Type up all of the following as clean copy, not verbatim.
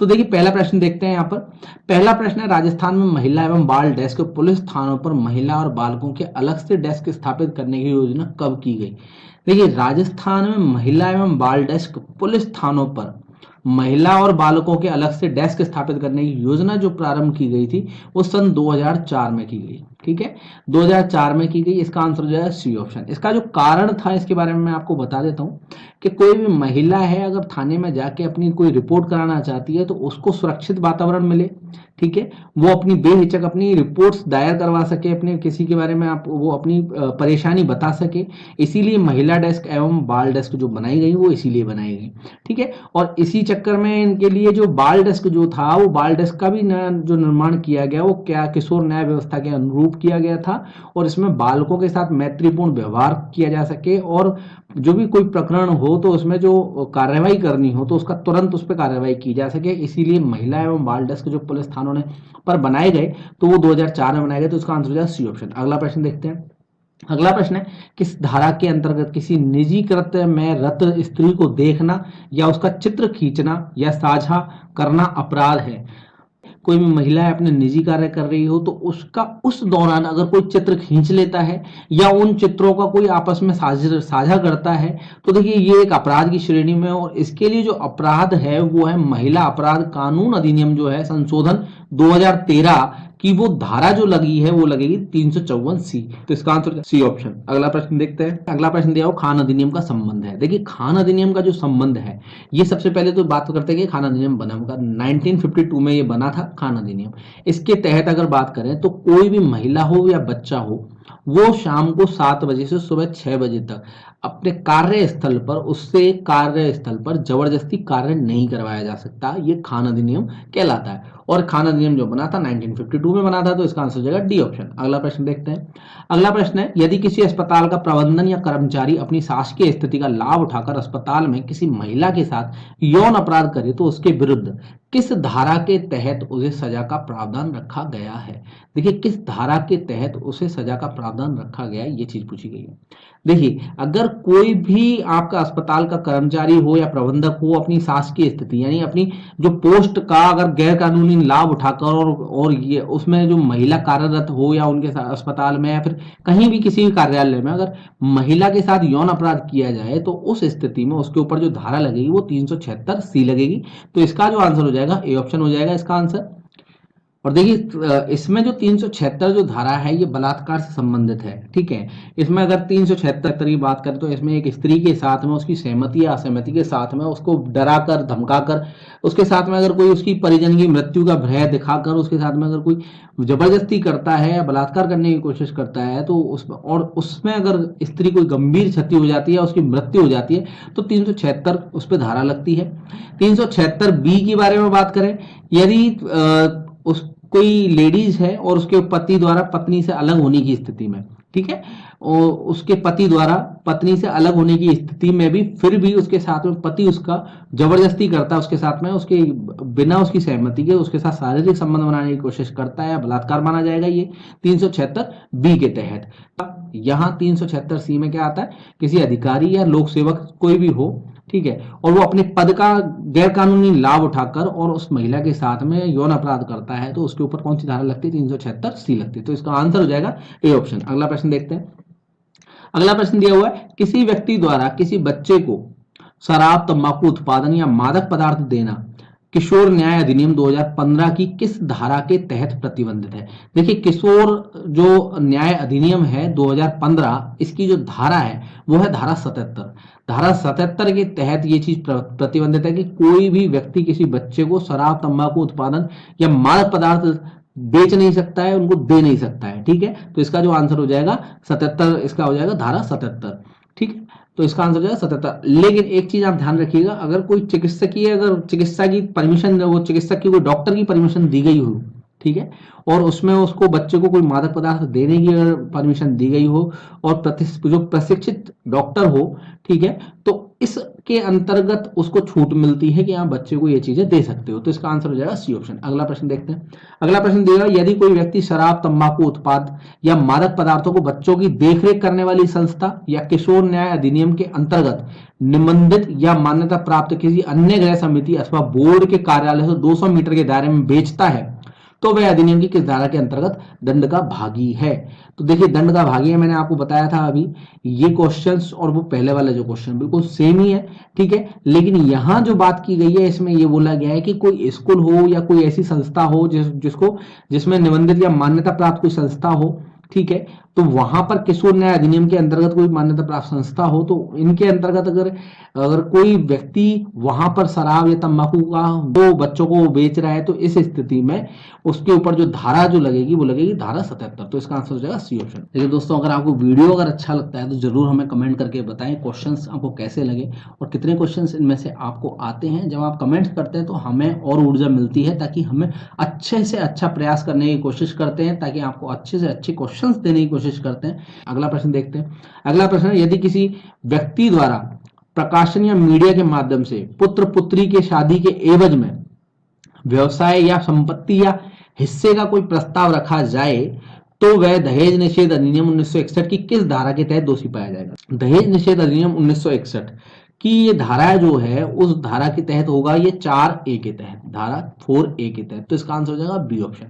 तो देखिए पहला प्रश्न देखते हैं यहाँ पर। पहला प्रश्न है, राजस्थान में महिला एवं बाल डेस्क पुलिस थानों पर महिला और बालकों के अलग से डेस्क स्थापित करने की योजना कब की गई। देखिए राजस्थान में महिला एवं बाल डेस्क पुलिस थानों पर महिला और बालकों के अलग से डेस्क स्थापित करने की योजना जो प्रारंभ की गई थी वो सन 2004 में की गई। ठीक है, 2004 में की गई। इसका आंसर हो जाएगा सी ऑप्शन। इसका जो कारण था इसके बारे में मैं आपको बता देता हूँ कि कोई भी महिला है अगर थाने में जाके अपनी कोई रिपोर्ट कराना चाहती है तो उसको सुरक्षित वातावरण मिले। ठीक है, वो अपनी बेहिचक अपनी रिपोर्ट्स दायर करवा सके, अपने किसी के बारे में आप वो अपनी परेशानी बता सके। इसीलिए महिला डेस्क एवं बाल डेस्क जो बनाई गई वो इसीलिए बनाई गई। ठीक है, और इसी चक्कर में इनके लिए जो बाल डेस्क जो था वो बाल डेस्क का भी जो निर्माण किया गया वो क्या किशोर न्याय व्यवस्था के अनुरूप किया गया था, और इसमें बालकों के साथ मैत्रीपूर्ण व्यवहार किया जा सके, और जो भी कोई प्रकरण हो तो उसमें जो कार्रवाई करनी हो तो उसका तुरंत उस पर कार्रवाई की जा सके। इसीलिए महिला एवं बाल डेस्क जो पुलिस थानों ने पर बनाए गए तो वो 2004 में बनाए गए। तो इसका आंसर हो जाएगा सी ऑप्शन। अगला प्रश्न देखते हैं। अगला प्रश्न है, किस धारा के अंतर्गत किसी निजी कृत्य में रत स्त्री को देखना या उसका चित्र खींचना या साझा करना अपराध है। कोई भी महिला अपने निजी कार्य कर रही हो तो उसका उस दौरान अगर कोई चित्र खींच लेता है या उन चित्रों का कोई आपस में साझा करता है तो देखिए ये एक अपराध की श्रेणी में, और इसके लिए जो अपराध है वो है महिला अपराध कानून अधिनियम जो है संशोधन 2013 की वो धारा जो लगी है वो लगेगी 354C। तो इसका आंसर सी ऑप्शन। अगला प्रश्न देखते हैं। अगला प्रश्न दिया हो, खान अधिनियम का संबंध है। देखिए खान अधिनियम का जो संबंध है ये सबसे पहले तो बात करते हैं कि खान अधिनियम बना होगा 1952 में ये बना था खान अधिनियम। इसके तहत अगर बात करें तो कोई भी महिला हो या बच्चा हो वो शाम को 7 बजे से सुबह 6 बजे तक अपने कार्यस्थल पर उससे कार्यस्थल पर जबरदस्ती कार्य नहीं करवाया जा सकता। ये खान अधिनियम कहलाता है, और खान अधिनियम जो बना था 1952 में बना था। तो इसका आंसर हो जाएगा डी ऑप्शन। अगला प्रश्न देखते हैं। अगला प्रश्न है, यदि किसी अस्पताल का प्रबंधन या कर्मचारी अपनी शासकीय स्थिति का लाभ उठाकर अस्पताल में किसी महिला के साथ यौन अपराध करे तो उसके विरुद्ध किस धारा के तहत उसे सजा का प्रावधान रखा गया है। देखिए किस धारा के तहत उसे सजा का प्रावधान रखा गया है ये चीज पूछी गई है। देखिए अगर कोई भी आपका अस्पताल का कर्मचारी हो या प्रबंधक हो अपनी शासकीय स्थिति यानी अपनी जो पोस्ट का अगर गैर कानूनी लाभ उठाकर और ये उसमें जो महिला कार्यरत हो या उनके साथ अस्पताल में या फिर कहीं भी किसी भी कार्यालय में अगर महिला के साथ यौन अपराध किया जाए तो उस स्थिति में उसके ऊपर जो धारा लगेगी वो 376C लगेगी। तो इसका जो आंसर हो जाएगा ए ऑप्शन हो जाएगा इसका आंसर। और देखिए इसमें जो 376 जो धारा है ये बलात्कार से संबंधित है। ठीक है, इसमें अगर 376 की बात करें तो इसमें एक स्त्री के साथ में उसकी सहमति या असहमति के साथ में उसको डराकर धमकाकर उसके साथ में अगर कोई उसकी परिजन की मृत्यु का भय दिखाकर उसके साथ में अगर कोई जबरदस्ती करता है या बलात्कार करने की कोशिश करता है तो उसमें अगर स्त्री कोई गंभीर क्षति हो जाती है उसकी मृत्यु हो जाती है तो 376 उस पर धारा लगती है। 376B की बारे में बात करें, यदि उस कोई लेडीज है और उसके पति द्वारा पत्नी से अलग होने की स्थिति में, ठीक है, और उसके पति द्वारा पत्नी से अलग होने की स्थिति में भी फिर भी उसके साथ में पति उसका जबरदस्ती करता है उसके साथ में उसके बिना उसकी सहमति के उसके साथ शारीरिक संबंध बनाने की कोशिश करता है, बलात्कार माना जाएगा ये 376B के तहत। यहाँ 376C में क्या आता है, किसी अधिकारी या लोक सेवक कोई भी हो, ठीक है, और वो अपने पद का गैर कानूनी लाभ उठाकर और उस महिला के साथ में यौन अपराध करता है तो उसके ऊपर कौन सी धारा लगती है, 376C लगती है। तो इसका आंसर हो जाएगा ए ऑप्शन। अगला प्रश्न देखते हैं। अगला प्रश्न दिया हुआ है, किसी व्यक्ति द्वारा किसी बच्चे को शराब तंबाकू उत्पादन या मादक पदार्थ देना किशोर न्याय अधिनियम 2015 की किस धारा के तहत प्रतिबंधित है। देखिए किशोर जो न्याय अधिनियम है 2015 इसकी जो धारा है वो है धारा 77। धारा 77 के तहत ये चीज प्रतिबंधित है कि कोई भी व्यक्ति किसी बच्चे को शराब तंबाकू उत्पादन या मादक पदार्थ बेच नहीं सकता है, उनको दे नहीं सकता है। ठीक है, तो इसका जो आंसर हो जाएगा 77, इसका हो जाएगा धारा 77। ठीक है, तो इसका आंसर हो जाएगा 77। लेकिन एक चीज आप ध्यान रखिएगा, अगर कोई अगर चिकित्सा की परमिशन वो चिकित्सक की कोई डॉक्टर की परमिशन दी गई हो, ठीक है, और उसमें उसको बच्चे को कोई मादक पदार्थ देने की अगर परमिशन दी गई हो और जो प्रशिक्षित डॉक्टर हो, ठीक है, तो इस के अंतर्गत उसको छूट मिलती है कि आप बच्चे को ये चीजें दे सकते हो। तो इसका आंसर हो जाएगा सी ऑप्शन। अगला प्रश्न देखते हैं। अगला प्रश्न दिया यदि कोई व्यक्ति शराब, तंबाकू उत्पाद या मादक पदार्थों को बच्चों की देखरेख करने वाली संस्था या किशोर न्याय अधिनियम के अंतर्गत निबंधित या मान्यता प्राप्त किसी अन्य गृह समिति अथवा बोर्ड के कार्यालय से 200 मीटर के दायरे में बेचता है तो वह अधिनियम की किस धारा के अंतर्गत दंड का भागी है। तो देखिए दंड का भागी है, मैंने आपको बताया था अभी, ये क्वेश्चंस और वो पहले वाला जो क्वेश्चन बिल्कुल सेम ही है, ठीक है। लेकिन यहां जो बात की गई है इसमें ये बोला गया है कि कोई स्कूल हो या कोई ऐसी संस्था हो जिसमें निबंधित या मान्यता प्राप्त कोई संस्था हो, ठीक है। तो वहां पर किशोर न्याय अधिनियम के अंतर्गत कोई मान्यता प्राप्त संस्था हो तो इनके अंतर्गत अगर कोई व्यक्ति वहां पर शराब या तंबाकू का दो बच्चों को बेच रहा है तो इस स्थिति में उसके ऊपर जो धारा जो लगेगी वो लगेगी धारा 77। तो इसका आंसर हो जाएगा सी ऑप्शन। देखिए दोस्तों, अगर आपको वीडियो अगर अच्छा लगता है तो जरूर हमें कमेंट करके बताएं क्वेश्चंस आपको कैसे लगे और कितने क्वेश्चंस इनमें से आपको आते हैं। जब आप कमेंट करते हैं तो हमें और ऊर्जा मिलती है, ताकि हमें अच्छे से अच्छा प्रयास करने की कोशिश करते हैं, ताकि आपको अच्छे से अच्छे क्वेश्चंस देने की कोशिश करते हैं। अगला प्रश्न देखते हैं। अगला प्रश्न, यदि किसी व्यक्ति द्वारा प्रकाशन या मीडिया के माध्यम से पुत्र पुत्री के शादी के एवज में व्यवसाय या संपत्ति या हिस्से का कोई प्रस्ताव रखा जाए तो वह दहेज निषेध अधिनियम 1961 की किस धारा के तहत दोषी पाया जाएगा। दहेज निषेध अधिनियम 1961 की ये धारा जो है उस धारा के तहत होगा ये 4A के तहत, धारा 4A के तहत। तो इसका आंसर हो जाएगा बी ऑप्शन।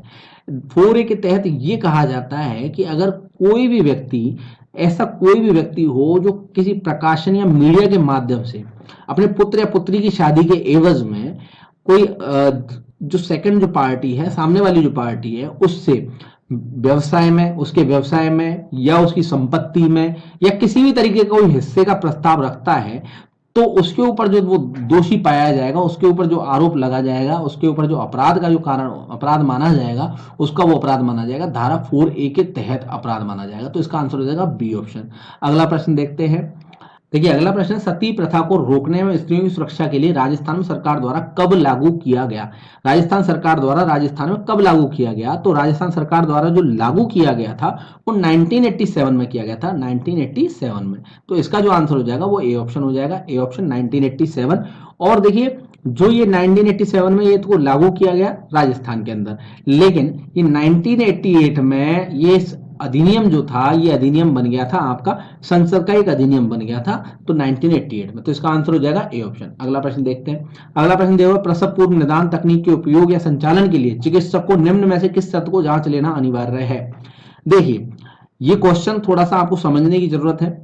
4A के तहत ये कहा जाता है कि अगर कोई भी व्यक्ति, ऐसा कोई भी व्यक्ति हो जो किसी प्रकाशन या मीडिया के माध्यम से अपने पुत्र या पुत्री की शादी के एवज में कोई जो सेकंड जो पार्टी है, सामने वाली जो पार्टी है, उससे व्यवसाय में, उसके व्यवसाय में या उसकी संपत्ति में या किसी भी तरीके का कोई हिस्से का प्रस्ताव रखता है तो उसके ऊपर जो वो दोषी पाया जाएगा, उसके ऊपर जो आरोप लगा जाएगा, उसके ऊपर जो अपराध का जो कारण अपराध माना जाएगा उसका वो अपराध माना जाएगा, धारा 4A के तहत अपराध माना जाएगा। तो इसका आंसर हो जाएगा बी ऑप्शन। अगला प्रश्न देखते हैं। देखिए अगला प्रश्न, सती प्रथा को रोकने में स्त्रियों की सुरक्षा के लिए राजस्थान सरकार द्वारा कब लागू किया गया। राजस्थान सरकार द्वारा राजस्थान में कब लागू किया गया। तो राजस्थान सरकार द्वारा जो लागू किया गया था वो 1987 में किया गया था, 1987 में। तो इसका जो आंसर हो जाएगा वो ए ऑप्शन हो जाएगा, ए ऑप्शन 1987। और देखिए जो ये 1987 में ये तो लागू किया गया राजस्थान के अंदर, लेकिन ये 1988 में ये अधिनियम जो था, ये अधिनियम बन गया था आपका संसद का एक अधिनियम बन गया था, तो 1988 में। तो इसका आंसर हो जाएगा ए ऑप्शन। अगला प्रश्न देखते हैं। अगला प्रश्न दिया हुआ, प्रसव पूर्व निदान तकनीक के उपयोग या संचालन के लिए चिकित्सक को निम्न में से किस तथ्य को जांच लेना अनिवार्य है। देखिए ये क्वेश्चन थोड़ा सा आपको समझने की जरूरत है।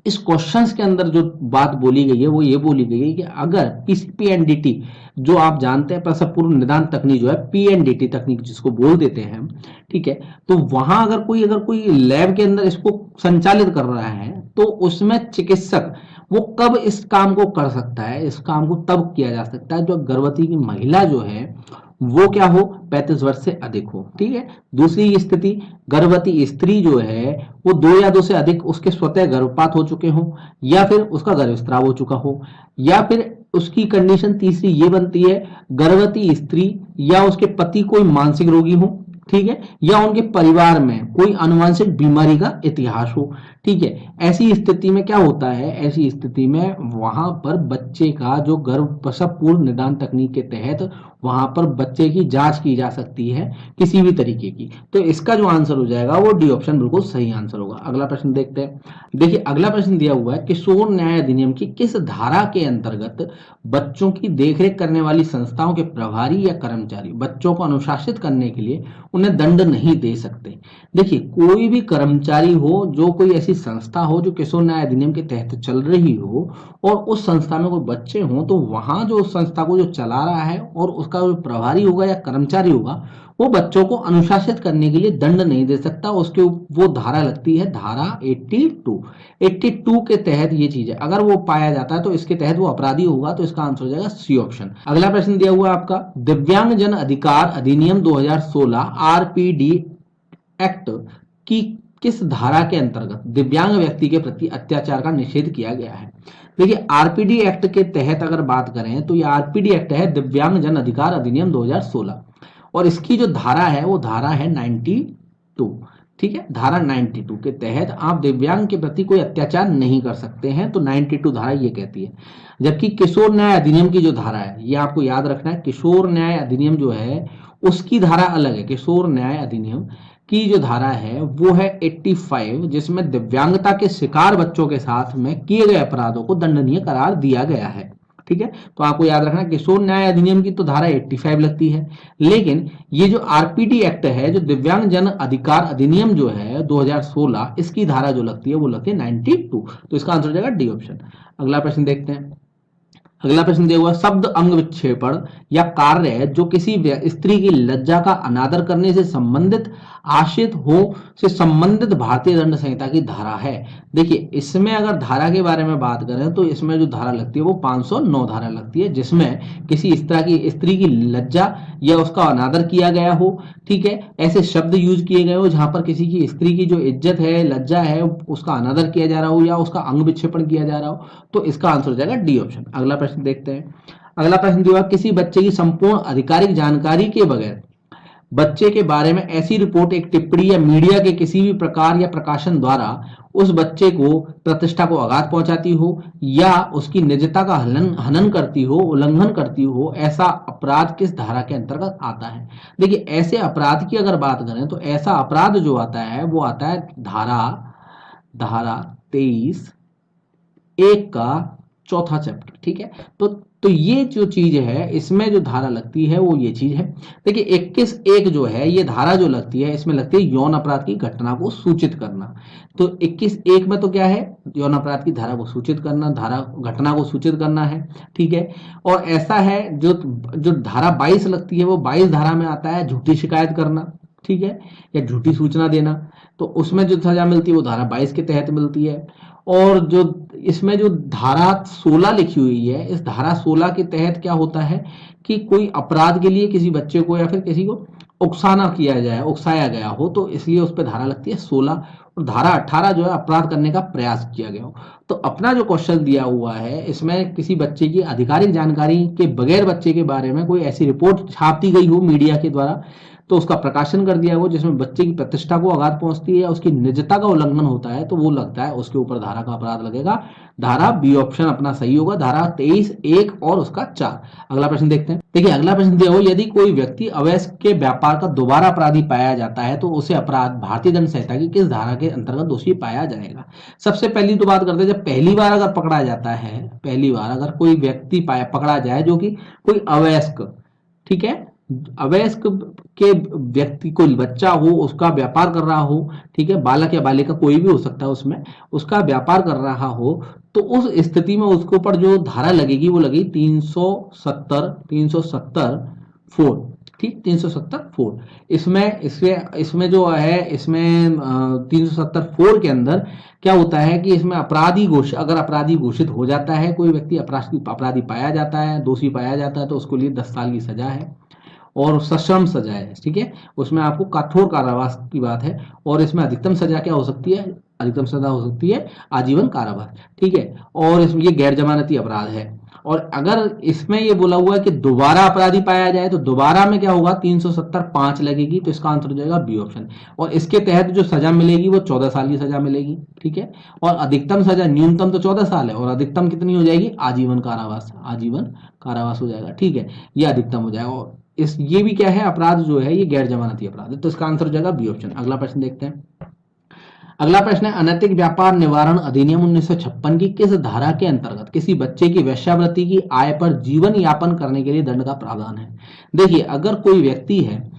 इस क्वेश्चंस के अंदर जो बात बोली गई है वो ये बोली गई है कि अगर पीएनडीटी जो आप जानते हैं, प्रसव पूर्व निदान तकनीक जो है, पीएनडीटी तकनीक जिसको बोल देते हैं, ठीक है, तो वहां अगर कोई लैब के अंदर इसको संचालित कर रहा है तो उसमें चिकित्सक वो कब इस काम को कर सकता है, इस काम को तब किया जा सकता है जो गर्भवती की महिला जो है वो क्या हो, 35 वर्ष से अधिक हो, ठीक है। दूसरी स्थिति, गर्भवती स्त्री जो है वो 2 या 2 से अधिक उसके स्वतः गर्भपात हो चुके हो या फिर उसका गर्भस्राव हो चुका हो, या फिर उसकी कंडीशन तीसरी ये बनती है गर्भवती स्त्री या उसके पति कोई मानसिक रोगी हो, ठीक है, या उनके परिवार में कोई आनुवंशिक बीमारी का इतिहास हो, ठीक है। ऐसी स्थिति में क्या होता है, ऐसी स्थिति में वहां पर बच्चे का जो प्रसव पूर्व निदान तकनीक के तहत वहां पर बच्चे की जांच की जा सकती है किसी भी तरीके की। तो इसका जो आंसर हो जाएगा वो डी ऑप्शन बिल्कुल सही आंसर होगा। अगला प्रश्न देखते हैं। देखिए अगला प्रश्न दिया हुआ है, किशोर न्याय अधिनियम की किस धारा के अंतर्गत बच्चों की देखरेख करने वाली संस्थाओं के प्रभारी या कर्मचारी बच्चों को अनुशासित करने के लिए उन्हें दंड नहीं दे सकते। देखिए कोई भी कर्मचारी हो, जो कोई ऐसी संस्था हो जो किशोर न्याय अधिनियम के तहत चल रही हो और उस संस्था में कोई बच्चे हों, तो वहां जो उस संस्था को जो चला रहा है और उसका जो प्रभारी होगा या कर्मचारी होगा वो बच्चों को अनुशासित करने के लिए दंड नहीं दे सकता। उसके वो धारा लगती है, धारा 82 के तहत ये चीज है। अगर वो पाया जाता है तो इसके तहत वो अपराधी होगा। तो इसका आंसर हो जाएगा सी ऑप्शन। अगला प्रश्न दिया हुआ है आपका, दिव्यांग जन अधिकार अधिनियम 2016 आरपीडी एक्ट की किस धारा के अंतर्गत दिव्यांग व्यक्ति के प्रति अत्याचार का निषेध किया गया है। देखिए आरपीडी एक्ट के तहत अगर बात करें तो ये आरपीडी एक्ट है दिव्यांग जन अधिकार अधिनियम 2016 और इसकी जो धारा है वो धारा है 92, ठीक है, धारा 92 के तहत आप दिव्यांग के प्रति कोई अत्याचार नहीं कर सकते हैं, तो 92 धारा ये कहती है। जबकि किशोर न्याय अधिनियम की जो धारा है, ये आपको याद रखना है, किशोर न्याय अधिनियम जो है उसकी धारा अलग है। किशोर न्याय अधिनियम की जो धारा है वो है 85, जिसमें दिव्यांगता के शिकार बच्चों के साथ में किए गए अपराधों को दंडनीय करार दिया गया है। ठीक है, तो आपको याद रखना किशोर न्याय अधिनियम की तो धारा 85 लगती है, लेकिन ये जो आरपीटी एक्ट है, जो दिव्यांग जन अधिकार अधिनियम जो है 2016, इसकी धारा जो लगती है वो लगती है 92। तो इसका आंसर हो जाएगा डी ऑप्शन। अगला प्रश्न देखते हैं। अगला प्रश्न दिया हुआ, शब्द अंग विक्षेपण या कार्य जो किसी स्त्री की लज्जा का अनादर करने से संबंधित आश्रित हो से संबंधित भारतीय दंड संहिता की धारा है। देखिए, इसमें अगर धारा के बारे में बात करें तो इसमें जो धारा लगती है वो 509 धारा लगती है, जिसमें किसी इस तरह की स्त्री की लज्जा या उसका अनादर किया गया हो, ठीक है, ऐसे शब्द यूज किए गए हो जहां पर किसी की स्त्री की जो इज्जत है, लज्जा है, उसका अनादर किया जा रहा हो या उसका अंग विक्षेपण किया जा रहा हो, तो इसका आंसर हो जाएगा डी ऑप्शन। अगला प्रश्न देखते हैं। अगला प्रश्न दिया, किसी बच्चे की संपूर्ण आधिकारिक जानकारी के बगैर बच्चे के बारे में ऐसी रिपोर्ट, एक टिप्पणी या मीडिया के किसी भी प्रकार या प्रकाशन द्वारा उस बच्चे को प्रतिष्ठा को आघात पहुंचाती हो या उसकी निजता का हनन करती हो, उल्लंघन करती हो, ऐसा अपराध किस धारा के अंतर्गत आता है? देखिए, ऐसे अपराध की अगर बात करें तो ऐसा अपराध जो आता है वो आता है धारा 23(1) का चौथा चैप्टर। ठीक है, तो ये जो चीज है, इसमें जो धारा लगती है वो ये चीज है। देखिए, 21(1) जो है, ये धारा जो लगती है, इसमें लगती है यौन अपराध की घटना को सूचित करना। तो 21(1) में तो क्या है, यौन अपराध की धारा को सूचित करना, धारा घटना को सूचित करना है। ठीक है, और ऐसा है जो जो धारा 22 लगती है वो 22 धारा में आता है झूठी शिकायत करना, ठीक है, या झूठी सूचना देना। तो उसमें जो सजा मिलती है वो धारा 22 के तहत मिलती है। और जो इसमें जो धारा 16 लिखी हुई है, इस धारा 16 के तहत क्या होता है कि कोई अपराध के लिए किसी बच्चे को या फिर किसी को उकसाना किया जाए, उकसाया गया हो, तो इसलिए उस पर धारा लगती है 16। और धारा 18 जो है अपराध करने का प्रयास किया गया हो। तो अपना जो क्वेश्चन दिया हुआ है, इसमें किसी बच्चे की आधिकारिक जानकारी के बगैर बच्चे के बारे में कोई ऐसी रिपोर्ट छापती गई हो मीडिया के द्वारा, तो उसका प्रकाशन कर दिया हो जिसमें बच्चे की प्रतिष्ठा को आघात पहुंचती है या उसकी निजता का उल्लंघन होता है, तो वो लगता है उसके ऊपर धारा का अपराध लगेगा। धारा बी ऑप्शन अपना सही होगा, धारा 23(1) और उसका 4। अगला प्रश्न देखते हैं। देखिए, अगला प्रश्न दिया हो, यदि कोई व्यक्ति अवैध के व्यापार का दोबारा अपराधी पाया जाता है तो उसे अपराध भारतीय दंड संहिता की किस धारा के अंतर्गत दोषी पाया जाएगा? सबसे पहली तो बात करते हैं, जब पहली बार अगर पकड़ा जाता है, पहली बार अगर कोई व्यक्ति पकड़ा जाए जो कि कोई अवैध, ठीक है, अवयस्क के व्यक्ति, कोई बच्चा हो, उसका व्यापार कर रहा हो, ठीक है, बालक या बालिका कोई भी हो सकता है, उसमें उसका व्यापार कर रहा हो, तो उस स्थिति में उसके ऊपर जो धारा लगेगी वो लगेगी 370(4). ठीक, 370(4). इसमें जो है, इसमें 370(4) के अंदर क्या होता है कि इसमें अगर अपराधी घोषित हो जाता है, कोई व्यक्ति अपराधी पाया जाता है, दोषी पाया जाता है, तो उसके लिए 10 साल की सजा है और सश्रम सजा है। ठीक है, उसमें आपको कठोर कारावास की बात है। और इसमें अधिकतम सजा क्या हो सकती है? अधिकतम सजा हो सकती है आजीवन कारावास। ठीक है, और इसमें ये गैर जमानती अपराध है। और अगर इसमें ये बोला हुआ है कि दोबारा अपराधी पाया जाए, तो दोबारा में क्या होगा, 370(5) लगेगी, तो इसका आंसर हो जाएगा बी ऑप्शन। और इसके तहत जो सजा मिलेगी वो 14 साल की सजा मिलेगी। ठीक है, और अधिकतम सजा, न्यूनतम तो 14 साल है और अधिकतम कितनी हो जाएगी? आजीवन कारावास, आजीवन कारावास हो जाएगा। ठीक है, ये अधिकतम हो जाएगा। और ये भी क्या है, अपराध जो है ये गैर जमानती अपराध है, तो इसका आंसर हो जाएगा बी ऑप्शन। अगला प्रश्न देखते हैं। अगला प्रश्न है, अनैतिक व्यापार निवारण अधिनियम 1956 की किस धारा के अंतर्गत किसी बच्चे की वेश्यावृत्ति की आय पर जीवन यापन करने के लिए दंड का प्रावधान है? देखिए, अगर कोई व्यक्ति है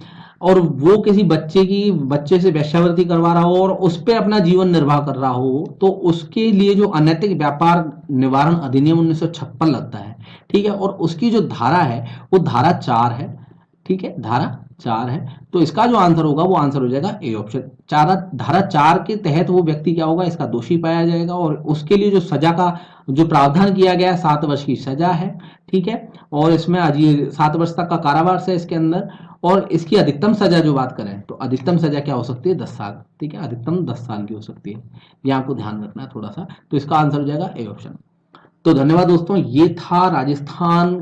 और वो किसी बच्चे से वेश्यावृत्ति करवा रहा हो और उस पर अपना जीवन निर्वाह कर रहा हो, तो उसके लिए जो अनैतिक व्यापार निवारण अधिनियम 1956 लगता है। ठीक है, और उसकी जो धारा है वो धारा 4 है। ठीक है, धारा 4 है, तो इसका जो आंसर होगा वो आंसर हो जाएगा ए ऑप्शन। धारा 4 के तहत वो व्यक्ति क्या होगा, इसका दोषी पाया जाएगा और उसके लिए जो सजा का जो प्रावधान किया गया है 7 वर्ष की सजा है। ठीक है, और इसमें 7 वर्ष तक का कारावास है इसके अंदर। और इसकी अधिकतम सजा जो बात करें तो अधिकतम सजा क्या हो सकती है? 10 साल। ठीक है, अधिकतम 10 साल की हो सकती है, ये आपको ध्यान रखना है थोड़ा सा। तो इसका आंसर हो जाएगा ए ऑप्शन। तो धन्यवाद दोस्तों, ये था राजस्थान